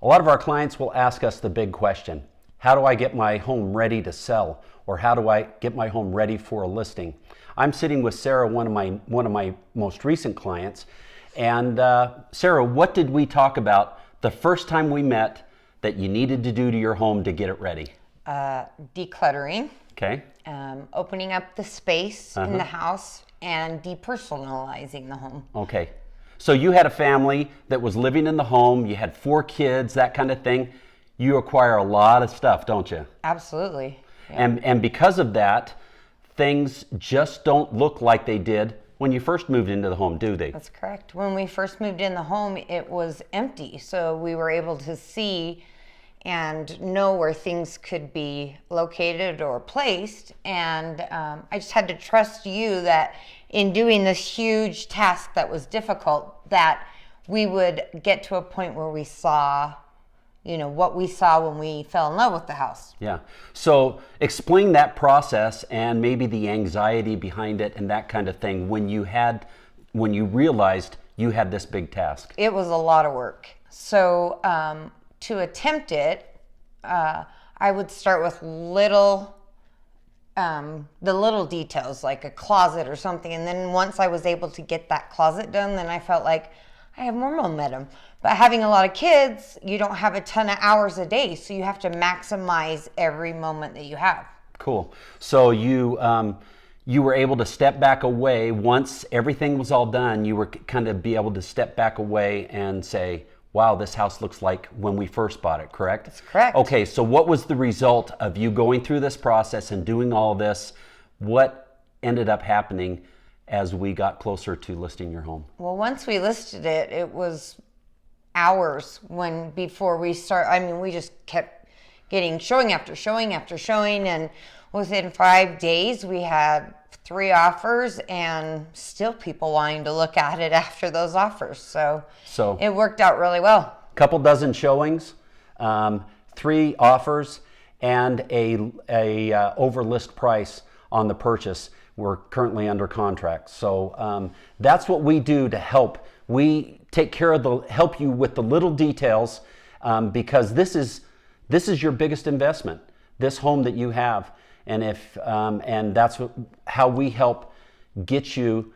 A lot of our clients will ask us the big question: how do I get my home ready to sell? Or how do I get my home ready for a listing? I'm sitting with Sarah, one of my most recent clients. And Sarah, what did we talk about the first time we met that you needed to do to your home to get it ready? Decluttering. Okay. Opening up the space in the house and depersonalizing the home. Okay. So you had a family that was living in the home, you had 4 kids, that kind of thing. You acquire a lot of stuff, don't you? Absolutely. Yeah. And because of that, things just don't look like they did when you first moved into the home, do they? That's correct. When we first moved in the home, it was empty. So we were able to see and know where things could be located or placed. And I just had to trust you that in doing this huge task that was difficult, that we would get to a point where we saw, you know, what we saw when we fell in love with the house. Yeah. So explain that process and maybe the anxiety behind it and that kind of thing when you realized you had this big task. It was a lot of work. So to attempt it, I would start with the little details, like a closet or something. And then once I was able to get that closet done, then I felt like I have more momentum. But having a lot of kids, you don't have a ton of hours a day, so you have to maximize every moment that you have. Cool. So you were able to step back away once everything was all done. You were kind of be able to step back away and say, wow, this house looks like when we first bought it, correct? That's correct. Okay, so what was the result of you going through this process and doing all this? What ended up happening as we got closer to listing your home? Well, once we listed it, it was hours before we start. I mean, we just kept getting showing after showing after showing, and within 5 days we had 3 offers and still people wanting to look at it after those offers. So it worked out really well. Couple dozen showings, 3 offers, and a over list price on the purchase. We're currently under contract. So that's what we do to help. We take care of help you with the little details because this is your biggest investment, this home that you have. And that's how we help get you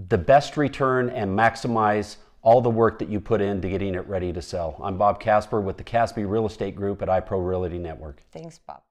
the best return and maximize all the work that you put into getting it ready to sell. I'm Bob KASBY with the KASBY Real Estate Group at iPro Realty Network. Thanks, Bob.